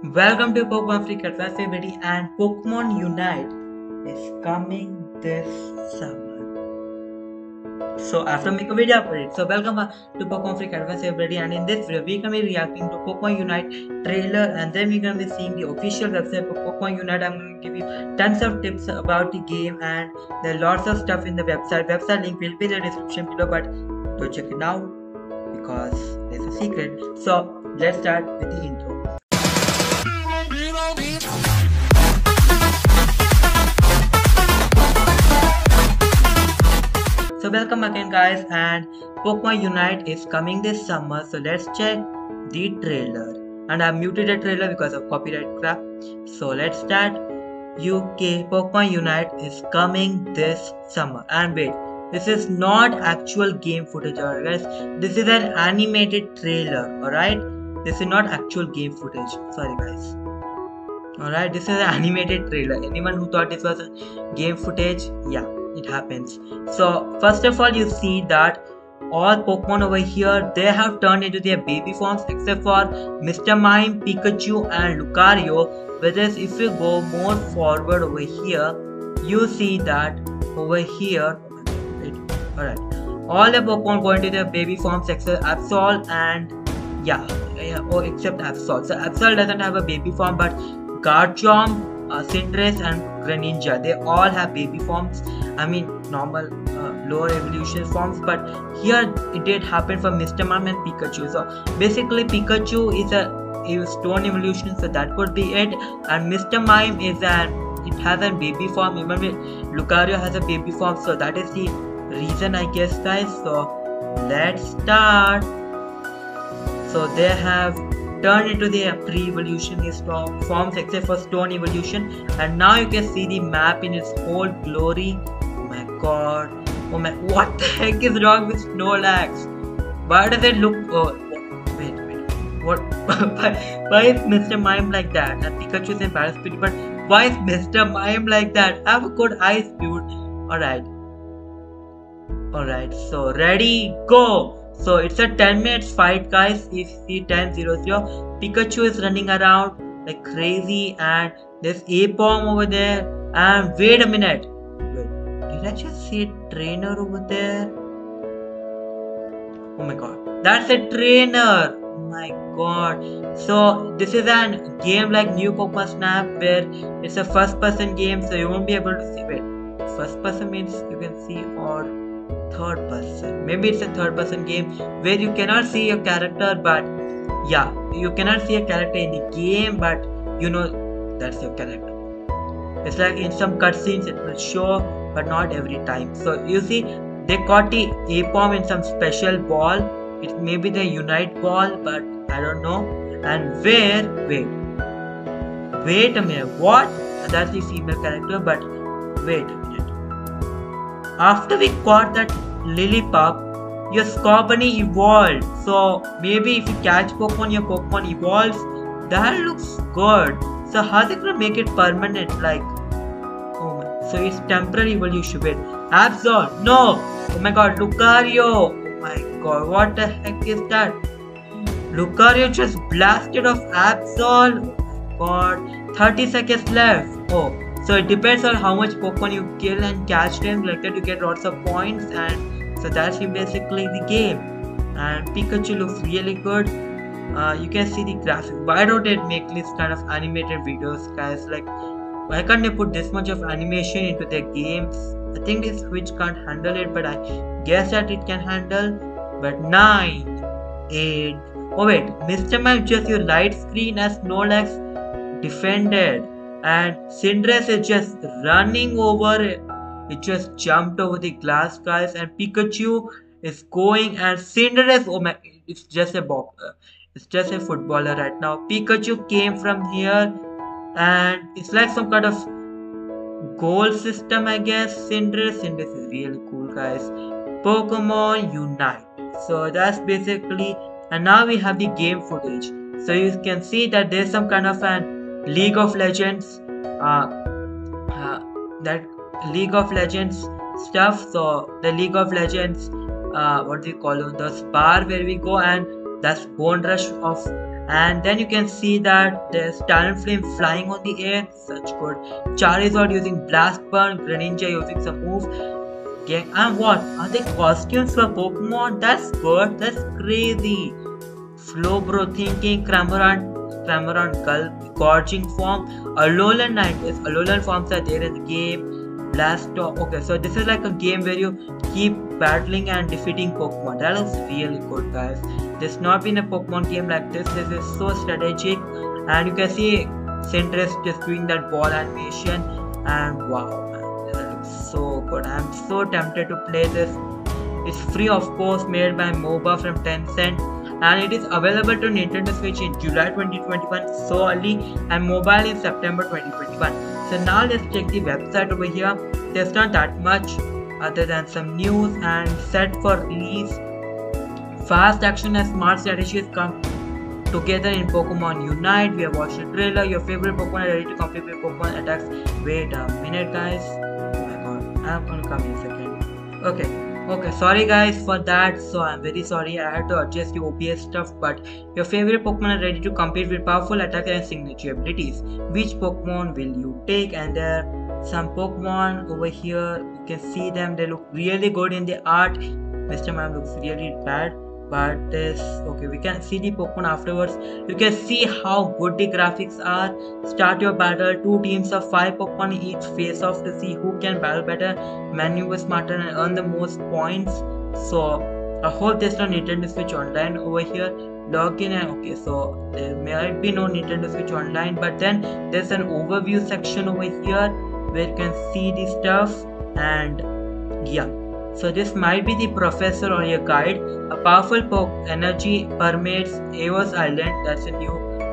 Welcome to Pokemon Free Advance everybody, and Pokemon Unite is coming this summer. So after make a video for it. So welcome to Pokemon Free Advance everybody, and in this video we're gonna be reacting to Pokemon Unite trailer, and then we're gonna be seeing the official website for Pokemon Unite. I'm gonna give you tons of tips about the game, and there are lots of stuff in the website. Website link will be in the description below, but don't check it now because there's a secret. So let's start with the intro. So welcome again guys, and Pokemon Unite is coming this summer, so let's check the trailer. And I muted the trailer because of copyright crap. So let's start. UK Pokemon Unite is coming this summer. And wait, this is not actual game footage, alright guys. This is an animated trailer, alright. This is not actual game footage. Sorry guys. Alright, this is an animated trailer. Anyone who thought this was a game footage, yeah, it happens. So first of all, you see that all Pokemon over here, they have turned into their baby forms except for Mr. Mime, Pikachu and Lucario. Whereas if you go more forward over here, you see that over here, alright, all the Pokemon go into their baby forms except Absol and except Absol. So Absol doesn't have a baby form, but Garchomp, Cinderace and Greninja, they all have baby forms. I mean normal lower evolution forms, but here it did happen for Mr. Mime and Pikachu. So basically Pikachu is a stone evolution, so that could be it. And Mr. Mime is it has a baby form. Even Lucario has a baby form, so that is the reason, I guess guys. So let's start. So they have turned into the pre-evolution forms except for stone evolution, and now you can see the map in its whole glory. Oh my god, oh my, what the heck is wrong with Snorlax? Why does it look, oh wait, what why is Mr. Mime like that? And Pikachu is in Paris Speed, but why is Mr. Mime like that? Have a good eyes, dude. Alright, so ready, go. So it's a 10 minutes fight guys. If you see 10:00, Pikachu is running around like crazy, and there's Aipom over there. And wait a minute, wait, did I just see a trainer over there? Oh my god, that's a trainer. Oh my god. So this is a game like New Pokemon Snap, where it's a first person game, so you won't be able to see. Wait, first person means you can see, or third person? Maybe it's a third person game where you cannot see your character, but yeah, you cannot see a character in the game, but you know that's your character. It's like in some cutscenes it will show, but not every time. So you see, they caught the Aipom in some special ball. It may be the Unite ball, but I don't know. And wait a minute, what? That's the female character, but wait a minute. After we caught that Lillipup, your Scorbunny evolved. So maybe if you catch Pokemon, your Pokemon evolves. That looks good. So how they gonna make it permanent? Like, oh my, so it's temporary evolution. Wait, Absol, no! Oh my god, Lucario! Oh my god, what the heck is that? Lucario just blasted off Absol. Oh god, 30 seconds left. Oh. So it depends on how much Pokemon you kill and catch them, like that you get lots of points, and so that's basically the game. And Pikachu looks really good. You can see the graphic. Why don't it make this kind of animated videos guys? Like, why can't they put this much of animation into their games? I think this Switch can't handle it, but I guess that it can handle. But 9, 8, oh wait, Mr. Mime just your light screen as Snorlax defended. And Cinderace is just running over it. It just jumped over the glass guys, and Pikachu is going, and Cinderace, oh my, it's just it's just a footballer right now. Pikachu came from here, and it's like some kind of goal system, I guess. Cinderace is really cool guys. Pokemon Unite. So that's basically, and now we have the game footage. So you can see that there's some kind of an League of Legends that League of Legends stuff. So the League of Legends what do you call it, the spar where we go, and that's Bone Rush of And then you can see that there's Talonflame flying on the air, such good. Charizard using Blast Burn, Greninja using some move. Okay, and what? Are they costumes for Pokemon? That's good, that's crazy. Slowbro thinking, Cramorant Gulp, Gorging form, Alolan Ninetales. Alolan forms are there in the game. Blastoise. Okay, so this is like a game where you keep battling and defeating Pokemon. That looks really good, guys. There's not been a Pokemon game like this. This is so strategic, and you can see Sindris just doing that ball animation, and wow, man, that looks so good. I'm so tempted to play this. It's free, of course, made by MOBA from Tencent, and it is available to Nintendo Switch in July 2021, so early, and mobile in September 2021. So now let's check the website over here. There's not that much other than some news and set for release. Fast action and smart strategies come together in Pokemon Unite. We have watched the trailer. Your favorite Pokemon are ready to complete with Pokemon attacks. Wait a minute, guys. Oh my god, I'm gonna come in a second. Okay, sorry guys for that. So I'm very sorry, I had to adjust the OBS stuff. But your favorite Pokemon are ready to compete with powerful attack and signature abilities. Which Pokemon will you take? And there are some Pokemon over here. You can see them. They look really good in the art. Mr. Mime looks really bad, but this, okay, we can see the Pokemon afterwards. You can see how good the graphics are. Start your battle. 2 teams of 5 Pokemon each face off to see who can battle better, maneuver smarter, and earn the most points. So I hope there's no Nintendo Switch Online over here. Login and okay, so there might be no Nintendo Switch Online, but then there's an overview section over here where you can see the stuff. And yeah, so this might be the professor or your guide. A powerful energy permeates Eos Island. That's a new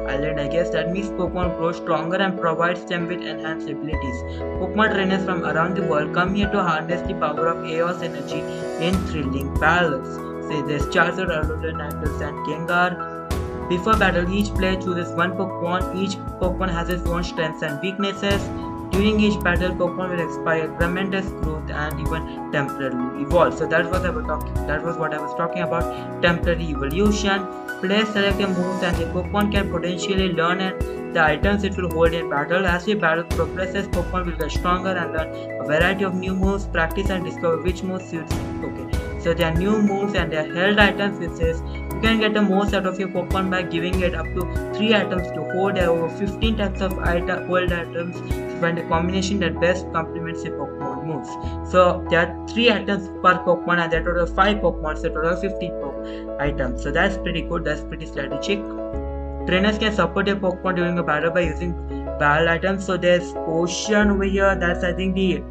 island, I guess. That means Pokemon grow stronger and provides them with enhanced abilities. Pokemon trainers from around the world come here to harness the power of Eos energy in thrilling battles. Say there's Charizard, Alolan, Ninetales, and Gengar. Before battle, each player chooses one Pokemon. Each Pokemon has its own strengths and weaknesses. During each battle, Pokemon will expire tremendous growth and even temporarily evolve. So that was what I was talking about. Temporary evolution. Players select their moves and the Pokemon can potentially learn and the items it will hold in battle. As the battle progresses, Pokemon will get stronger and learn a variety of new moves, practice and discover which move suits you. Okay, so there are new moves and there are held items, which says you can get the most out of your Pokemon by giving it up to 3 items to hold. There are over 15 types of hold items. Find a combination that best complements your Pokemon moves. So there are 3 items per Pokemon and there are total 5 Pokemon, so total 15 items. So that's pretty good, that's pretty strategic. Trainers can support your Pokemon during a battle by using battle items. So there's Potion over here, that's I think the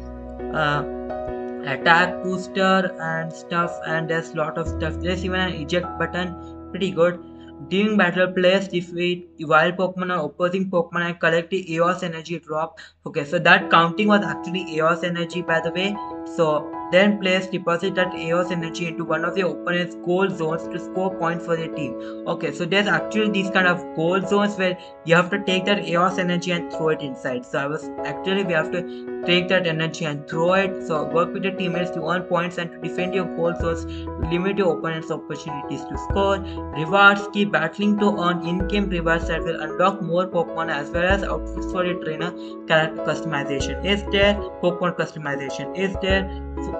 attack booster and stuff, and there's lot of stuff. There's even an eject button, pretty good. During battle, players defeat wild Pokemon or opposing Pokemon and collect the Eos energy drop. Okay, so that counting was actually Eos energy, by the way. So then players deposit that Eos energy into one of their opponent's goal zones to score points for their team. Okay, so there's actually these kind of goal zones where you have to take that Eos energy and throw it inside. So we have to take that energy and throw it. So work with your teammates to earn points and to defend your goal zones to limit your opponent's opportunities to score. Rewards: keep battling to earn in-game rewards that will unlock more Pokemon as well as outfits for your trainer. Character customization is there. Pokemon customization is there.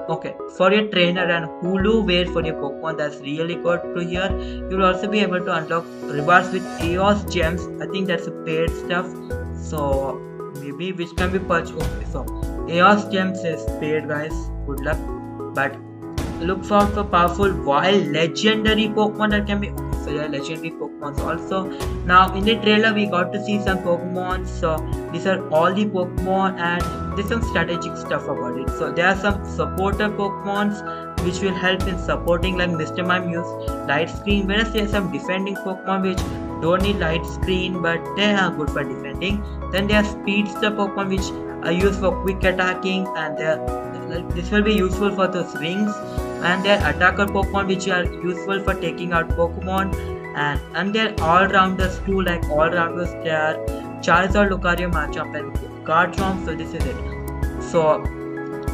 Okay, for your trainer and Hulu wear for your Pokemon. That's really good to hear. You'll also be able to unlock rewards with Eos gems. I think that's a paid stuff. So maybe which can be purchased. Okay, so Eos gems is paid, guys. Good luck. But look for powerful wild legendary Pokemon that can be. So there are legendary Pokemon also. Now in the trailer we got to see some Pokemon. So these are all the Pokemon and there's some strategic stuff about it. So there are some supporter Pokemons which will help in supporting, like Mr. Mime use light screen, whereas there are some defending Pokemon which don't need light screen but they are good for defending. Then there are speedster Pokemon which are used for quick attacking, and this will be useful for those rings. And there are attacker Pokemon which are useful for taking out Pokemon, and there are all-rounders too, like all-rounders. There are Charizard, Lucario, Machamp and Garchomp. So this is it. So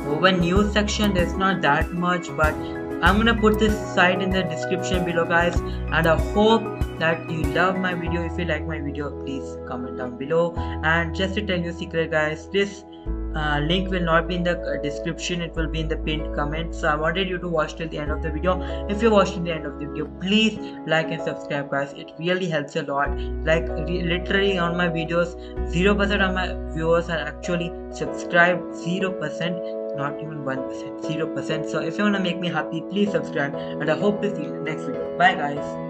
over news section there's not that much, but I'm gonna put this site in the description below, guys, and I hope that you love my video. If you like my video, please comment down below. And just to tell you a secret guys, this link will not be in the description, it will be in the pinned comment. So I wanted you to watch till the end of the video. If you watch till the end of the video, please like and subscribe guys, it really helps a lot. Like literally on my videos 0% of my viewers are actually subscribed, 0%, not even 1%, 0%. So if you want to make me happy, please subscribe, and I hope to see you in the next video. Bye guys.